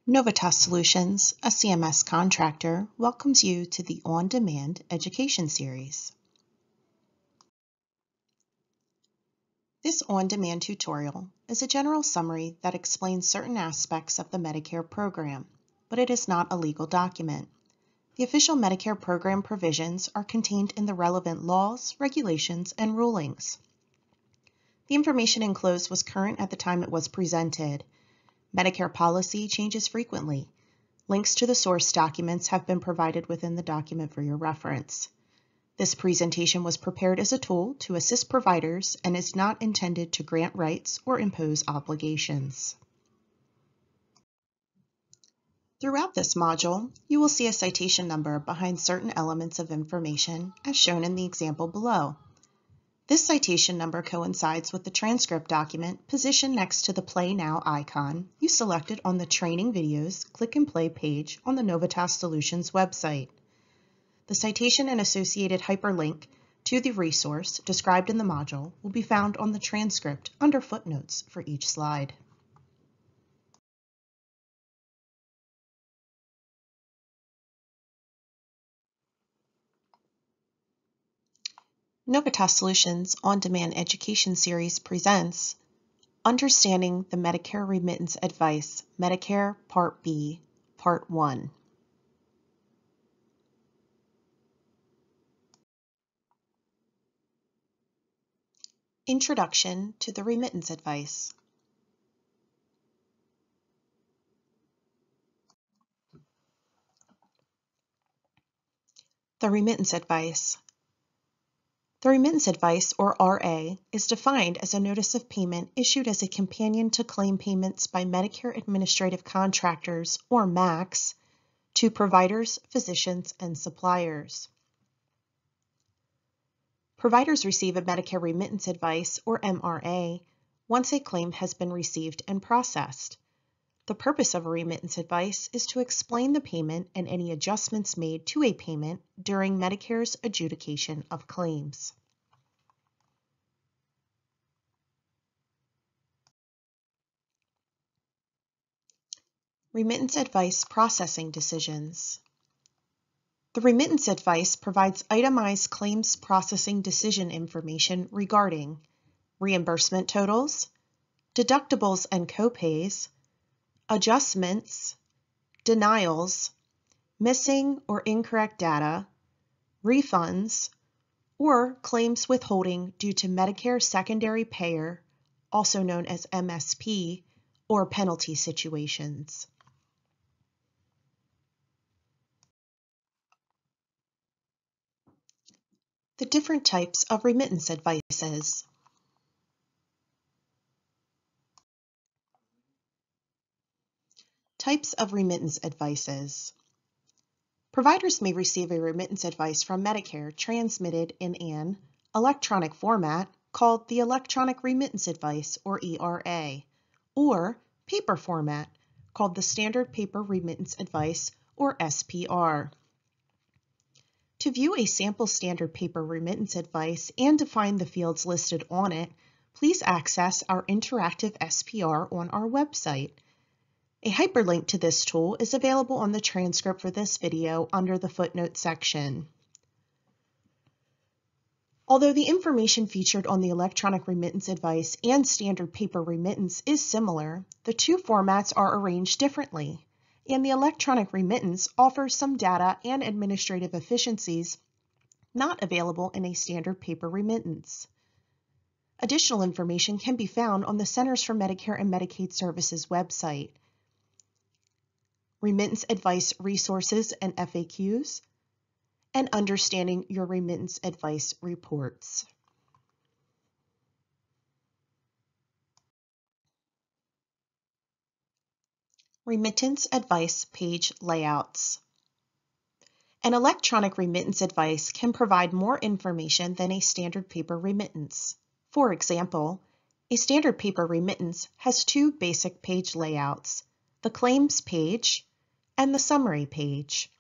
Novitas Solutions, a CMS contractor, welcomes you to the On-Demand Education Series. This on-demand tutorial is a general summary that explains certain aspects of the Medicare program, but it is not a legal document. The official Medicare program provisions are contained in the relevant laws, regulations, and rulings. The information enclosed was current at the time it was presented. Medicare policy changes frequently. Links to the source documents have been provided within the document for your reference. This presentation was prepared as a tool to assist providers and is not intended to grant rights or impose obligations. Throughout this module, you will see a citation number behind certain elements of information as shown in the example below. This citation number coincides with the transcript document positioned next to the Play Now icon you selected on the Training Videos Click and Play page on the Novitas Solutions website. The citation and associated hyperlink to the resource described in the module will be found on the transcript under footnotes for each slide. Novitas Solutions On-Demand Education Series presents Understanding the Medicare Remittance Advice, Medicare Part B, Part 1. Introduction to the Remittance Advice. The Remittance Advice. The Remittance Advice, or RA, is defined as a notice of payment issued as a companion to claim payments by Medicare Administrative Contractors, or MACs, to providers, physicians, and suppliers. Providers receive a Medicare Remittance Advice, or MRA, once a claim has been received and processed. The purpose of a remittance advice is to explain the payment and any adjustments made to a payment during Medicare's adjudication of claims. Remittance Advice Processing Decisions. The Remittance Advice provides itemized claims processing decision information regarding reimbursement totals, deductibles and copays, adjustments, denials, missing or incorrect data, refunds, or claims withholding due to Medicare secondary payer, also known as MSP, or penalty situations. The different types of remittance advices. Types of remittance advices. Providers may receive a remittance advice from Medicare transmitted in an electronic format called the Electronic Remittance Advice, or ERA, or paper format called the Standard Paper Remittance Advice, or SPR. To view a sample standard paper remittance advice and to find the fields listed on it, please access our interactive SPR on our website. A hyperlink to this tool is available on the transcript for this video under the footnote section. Although the information featured on the electronic remittance advice and standard paper remittance is similar, the two formats are arranged differently, and the electronic remittance offers some data and administrative efficiencies not available in a standard paper remittance. Additional information can be found on the Centers for Medicare and Medicaid Services website. Remittance Advice Resources and FAQs, and Understanding Your Remittance Advice Reports. Remittance Advice Page Layouts. An electronic remittance advice can provide more information than a standard paper remittance. For example, a standard paper remittance has two basic page layouts, the Claims page and the Summary page.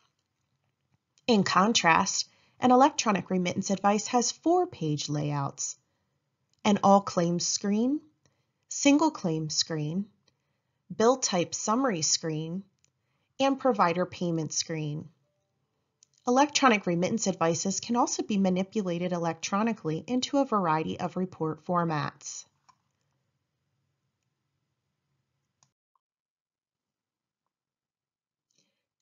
In contrast, an electronic remittance advice has 4-page layouts: an All Claims screen, Single Claim screen, Bill Type Summary screen, and provider payment screen. Electronic remittance advices can also be manipulated electronically into a variety of report formats.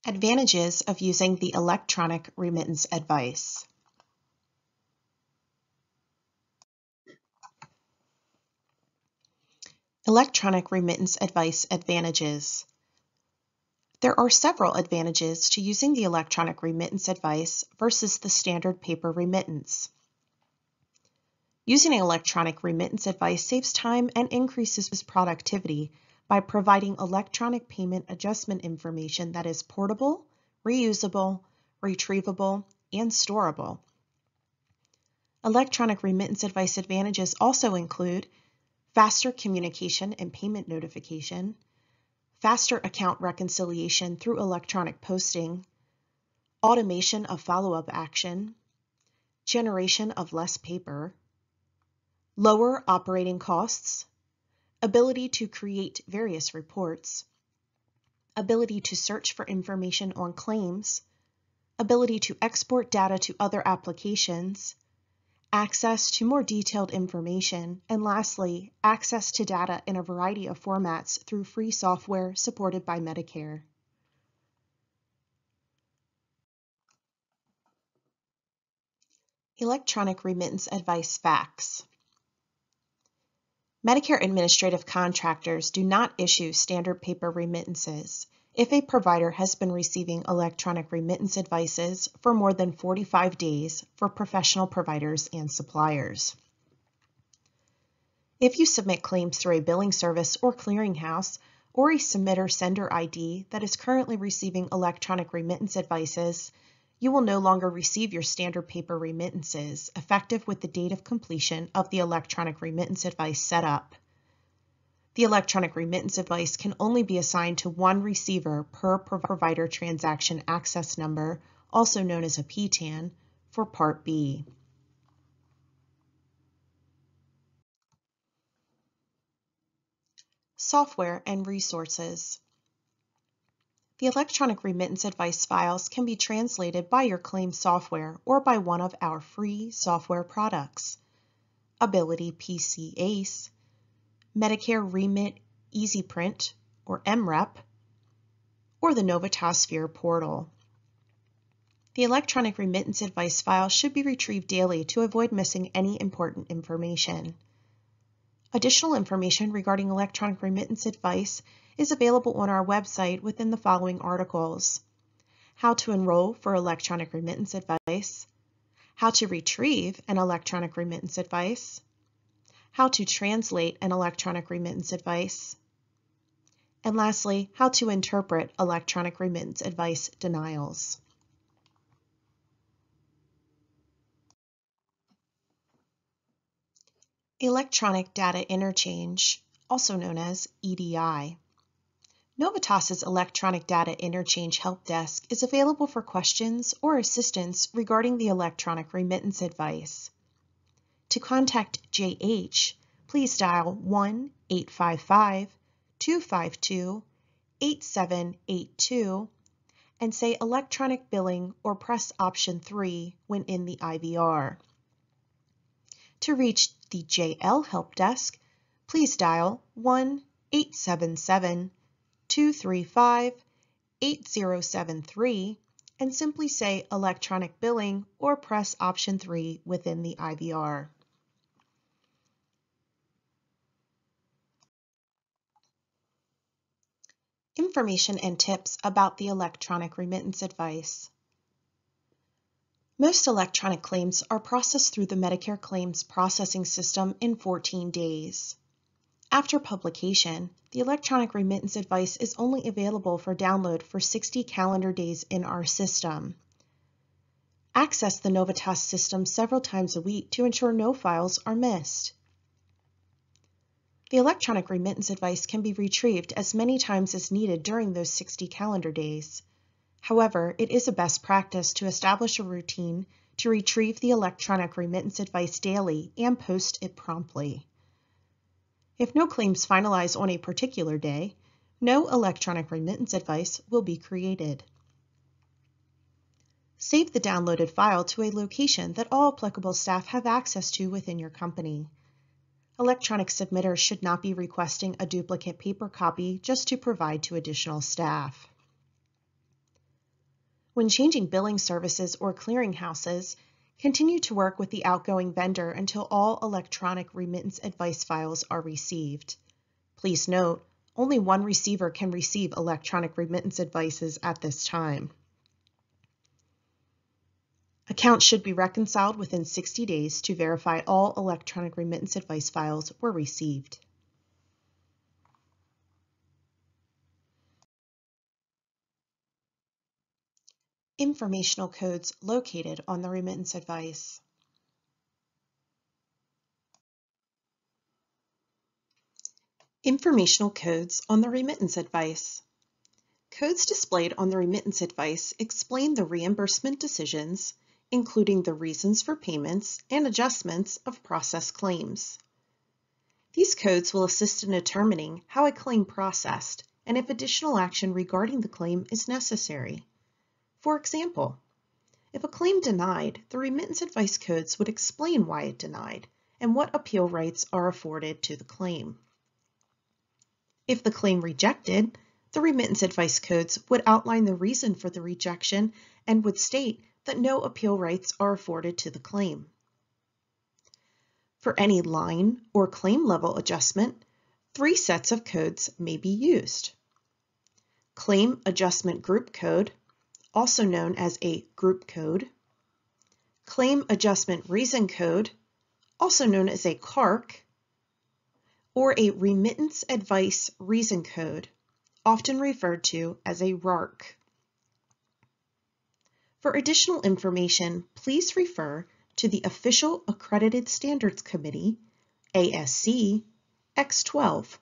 Advantages of using the electronic remittance advice. Electronic remittance advice advantages. There are several advantages to using the electronic remittance advice versus the standard paper remittance. Using electronic remittance advice saves time and increases productivity by providing electronic payment adjustment information that is portable, reusable, retrievable, and storable. Electronic remittance advice advantages also include faster communication and payment notification, faster account reconciliation through electronic posting, automation of follow-up action, generation of less paper, lower operating costs, ability to create various reports, ability to search for information on claims, ability to export data to other applications, access to more detailed information, and lastly, access to data in a variety of formats through free software supported by Medicare. Electronic remittance advice facts. Medicare administrative contractors do not issue standard paper remittances if a provider has been receiving electronic remittance advices for more than 45 days for professional providers and suppliers. If you submit claims through a billing service or clearinghouse, or a submitter-sender ID that is currently receiving electronic remittance advices, you will no longer receive your standard paper remittances effective with the date of completion of the electronic remittance advice setup. The electronic remittance advice can only be assigned to one receiver per provider transaction access number, also known as a PTAN, for Part B. Software and resources. The electronic remittance advice files can be translated by your claim software or by one of our free software products: Ability PC Ace, Medicare Remit Easy Print or MREP, or the Novitas Sphere portal. The electronic remittance advice file should be retrieved daily to avoid missing any important information. Additional information regarding electronic remittance advice is available on our website within the following articles: how to enroll for electronic remittance advice, how to retrieve an electronic remittance advice, how to translate an electronic remittance advice, and lastly, how to interpret electronic remittance advice denials. Electronic Data Interchange, also known as EDI. Novitas's Electronic Data Interchange Help Desk is available for questions or assistance regarding the electronic remittance advice. To contact JH, please dial 1-855-252-8782 and say electronic billing or press option 3 when in the IVR. To reach the JL Help Desk, please dial 1-877-235-8073 and simply say electronic billing or press option 3 within the IVR. Information and tips about the electronic remittance advice. Most electronic claims are processed through the Medicare claims processing system in 14 days. After publication, the electronic remittance advice is only available for download for 60 calendar days in our system. Access the Novitas system several times a week to ensure no files are missed. The electronic remittance advice can be retrieved as many times as needed during those 60 calendar days. However, it is a best practice to establish a routine to retrieve the electronic remittance advice daily and post it promptly. If no claims finalize on a particular day, no electronic remittance advice will be created. Save the downloaded file to a location that all applicable staff have access to within your company. Electronic submitters should not be requesting a duplicate paper copy just to provide to additional staff. When changing billing services or clearinghouses, continue to work with the outgoing vendor until all electronic remittance advice files are received. Please note, only one receiver can receive electronic remittance advices at this time. Accounts should be reconciled within 60 days to verify all electronic remittance advice files were received. Informational codes located on the remittance advice. Informational codes on the remittance advice. Codes displayed on the remittance advice explain the reimbursement decisions, including the reasons for payments and adjustments of processed claims. These codes will assist in determining how a claim processed and if additional action regarding the claim is necessary. For example, if a claim denied, the remittance advice codes would explain why it denied and what appeal rights are afforded to the claim. If the claim rejected, the remittance advice codes would outline the reason for the rejection and would state that no appeal rights are afforded to the claim. For any line or claim level adjustment, 3 sets of codes may be used. Claim Adjustment Group Code, also known as a group code. Claim Adjustment Reason Code, also known as a CARC, or a Remittance Advice Reason Code, often referred to as a RARC. For additional information, please refer to the Official Accredited Standards Committee, ASC, X12,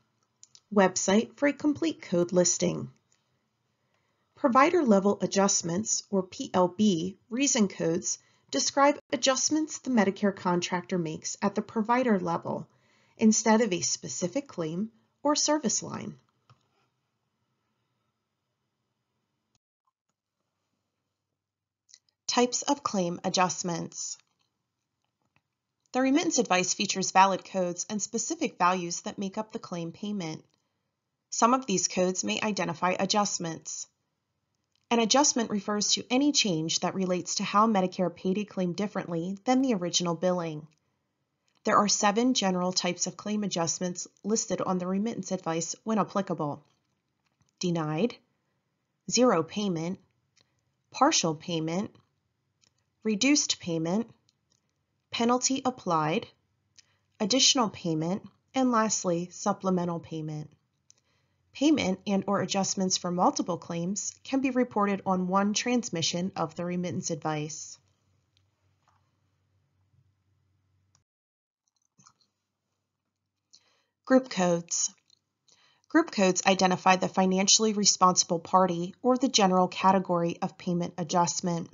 website for a complete code listing. Provider Level Adjustments, or PLB, reason codes describe adjustments the Medicare contractor makes at the provider level instead of a specific claim or service line. Types of claim adjustments. The remittance advice features valid codes and specific values that make up the claim payment. Some of these codes may identify adjustments. An adjustment refers to any change that relates to how Medicare paid a claim differently than the original billing. There are 7 general types of claim adjustments listed on the remittance advice when applicable: denied, zero payment, partial payment, reduced payment, penalty applied, additional payment, and lastly, supplemental payment. Payment and/or adjustments for multiple claims can be reported on one transmission of the remittance advice. Group codes. Group codes identify the financially responsible party or the general category of payment adjustment.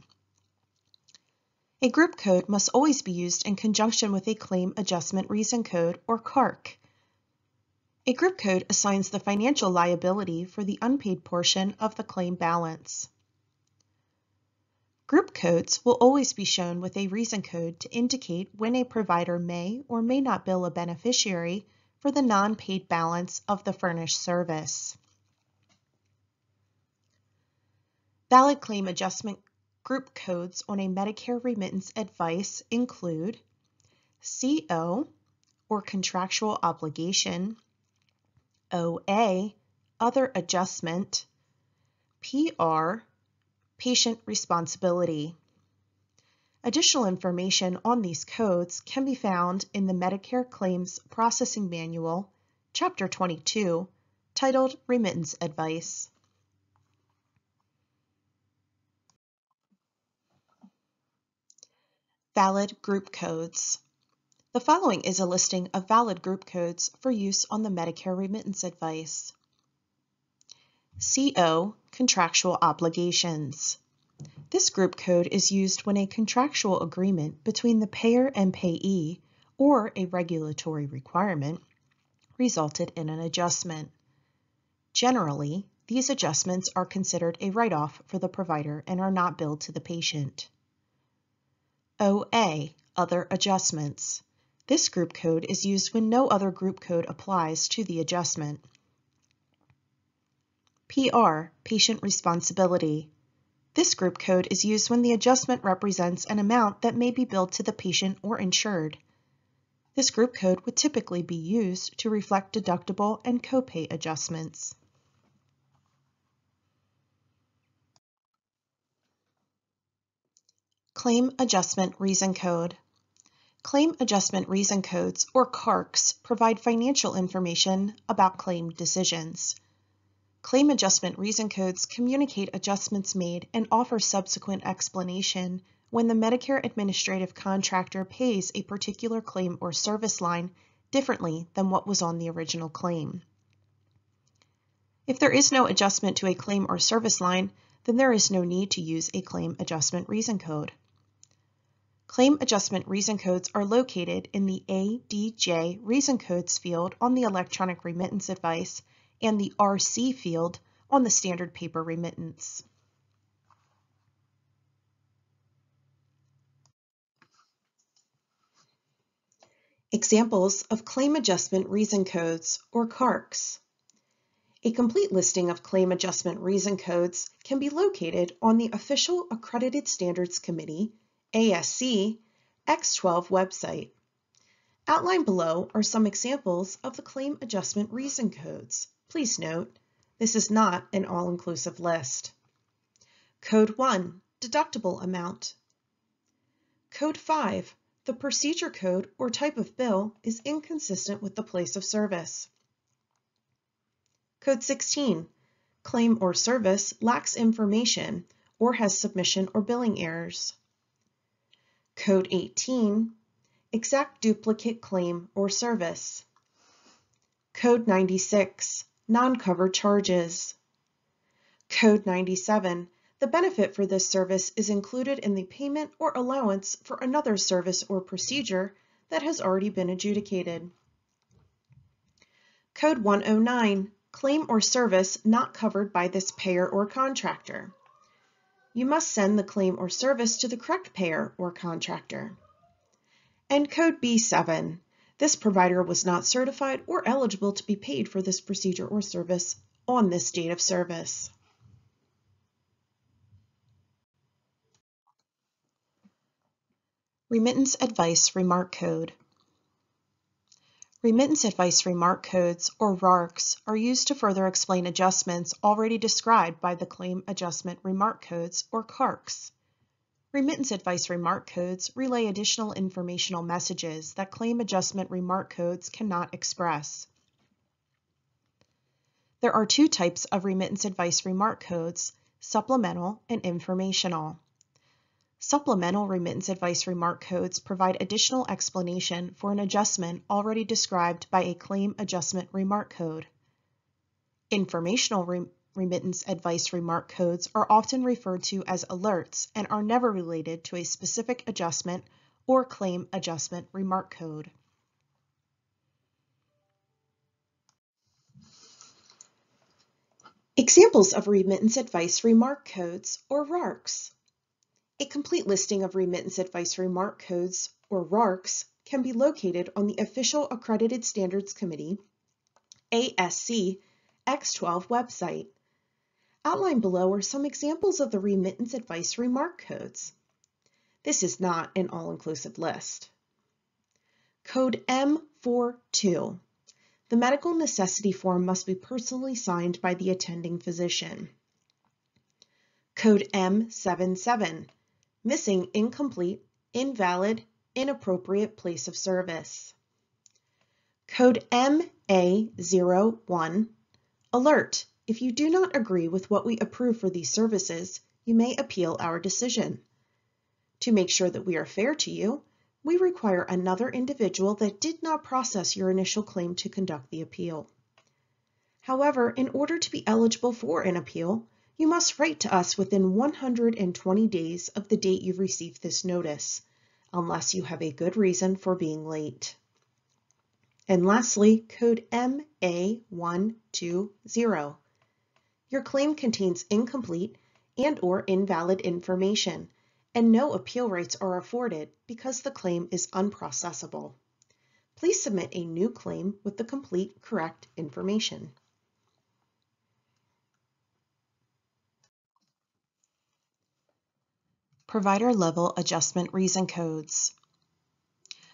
A group code must always be used in conjunction with a Claim Adjustment Reason Code, or CARC. A group code assigns the financial liability for the unpaid portion of the claim balance. Group codes will always be shown with a reason code to indicate when a provider may or may not bill a beneficiary for the non-paid balance of the furnished service. Valid claim adjustment group codes on a Medicare remittance advice include CO, or contractual obligation, OA, other adjustment, PR, patient responsibility. Additional information on these codes can be found in the Medicare Claims Processing Manual, Chapter 22, titled Remittance Advice. Valid group codes. The following is a listing of valid group codes for use on the Medicare remittance advice. CO, contractual obligations. This group code is used when a contractual agreement between the payer and payee, or a regulatory requirement, resulted in an adjustment. Generally, these adjustments are considered a write-off for the provider and are not billed to the patient. OA, Other Adjustments. This group code is used when no other group code applies to the adjustment. PR, Patient Responsibility. This group code is used when the adjustment represents an amount that may be billed to the patient or insured. This group code would typically be used to reflect deductible and copay adjustments. Claim Adjustment Reason Code. Claim Adjustment Reason Codes, or CARCs, provide financial information about claim decisions. Claim Adjustment Reason Codes communicate adjustments made and offer subsequent explanation when the Medicare administrative contractor pays a particular claim or service line differently than what was on the original claim. If there is no adjustment to a claim or service line, then there is no need to use a Claim Adjustment Reason Code. Claim Adjustment Reason Codes are located in the ADJ Reason Codes field on the Electronic Remittance Advice and the RC field on the Standard Paper Remittance. Examples of Claim Adjustment Reason Codes, or CARCs. A complete listing of Claim Adjustment Reason Codes can be located on the official Accredited Standards Committee ASC X12 website. Outlined below are some examples of the Claim Adjustment Reason Codes. Please note, this is not an all-inclusive list. Code 1, Deductible Amount. Code 5, the procedure code or type of bill is inconsistent with the place of service. Code 16, Claim or service lacks information or has submission or billing errors. Code 18, Exact duplicate claim or service. Code 96, Non-covered charges. Code 97, the benefit for this service is included in the payment or allowance for another service or procedure that has already been adjudicated. Code 109, Claim or service not covered by this payer or contractor. You must send the claim or service to the correct payer or contractor. And Code B7, this provider was not certified or eligible to be paid for this procedure or service on this date of service. Remittance Advice Remark Code. Remittance Advice Remark Codes, or RARCs, are used to further explain adjustments already described by the Claim Adjustment Remark Codes, or CARCs. Remittance Advice Remark Codes relay additional informational messages that Claim Adjustment Remark Codes cannot express. There are two types of Remittance Advice Remark Codes, supplemental and informational. Supplemental Remittance Advice Remark Codes provide additional explanation for an adjustment already described by a Claim Adjustment Remark Code. Informational Remittance Advice Remark Codes are often referred to as alerts and are never related to a specific adjustment or Claim Adjustment Remark Code. Examples of Remittance Advice Remark Codes, or RARCs. A complete listing of Remittance Advice Remark Codes, or RARCs, can be located on the official Accredited Standards Committee ASC X12 website. Outlined below are some examples of the Remittance Advice Remark Codes. This is not an all-inclusive list. Code M42. The medical necessity form must be personally signed by the attending physician. Code M77. Missing, incomplete, invalid, inappropriate place of service. Code MA01. Alert. If you do not agree with what we approve for these services, you may appeal our decision. To make sure that we are fair to you, we require another individual that did not process your initial claim to conduct the appeal. However, in order to be eligible for an appeal, you must write to us within 120 days of the date you received this notice, unless you have a good reason for being late. And lastly, Code MA120. your claim contains incomplete and/or invalid information, and no appeal rights are afforded because the claim is unprocessable. Please submit a new claim with the complete, correct information. Provider Level Adjustment Reason Codes.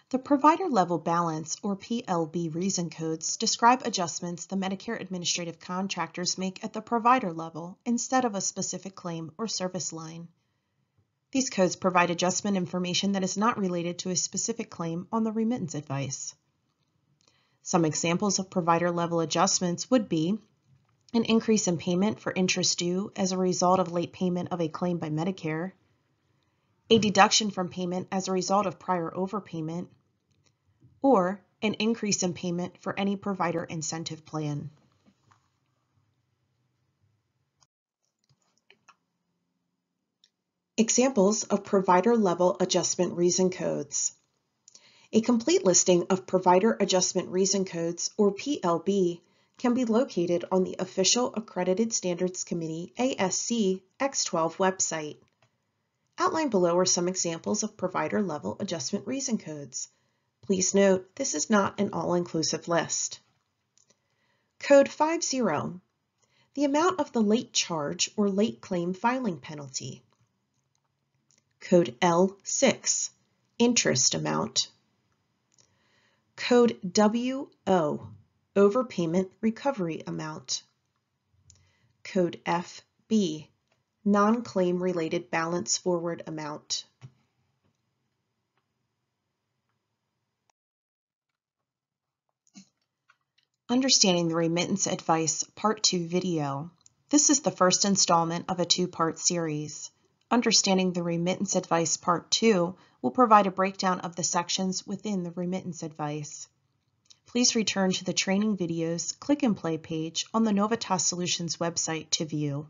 The Provider Level Balance, or PLB reason codes, describe adjustments the Medicare administrative contractors make at the provider level instead of a specific claim or service line. These codes provide adjustment information that is not related to a specific claim on the remittance advice. Some examples of provider level adjustments would be an increase in payment for interest due as a result of late payment of a claim by Medicare, a deduction from payment as a result of prior overpayment, or an increase in payment for any provider incentive plan. Examples of provider level adjustment reason codes. A complete listing of Provider Adjustment Reason Codes, or PLB, can be located on the official Accredited Standards Committee ASC X12 website. Outlined below are some examples of provider level adjustment reason codes. Please note, this is not an all-inclusive list. Code 50, the amount of the late charge or late claim filing penalty. Code L6, interest amount. Code WO, overpayment recovery amount. Code FB, non-claim related balance forward amount. Understanding the Remittance Advice Part 2 video. This is the first installment of a two-part series. Understanding the Remittance Advice Part 2 will provide a breakdown of the sections within the Remittance Advice. Please return to the Training Videos Click and Play page on the Novitas Solutions website to view.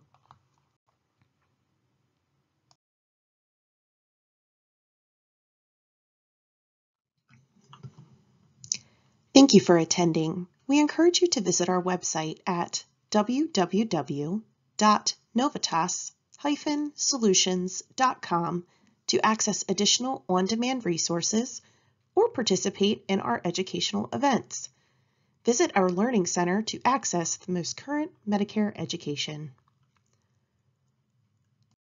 Thank you for attending. We encourage you to visit our website at www.novitas-solutions.com to access additional on-demand resources or participate in our educational events. Visit our Learning Center to access the most current Medicare education.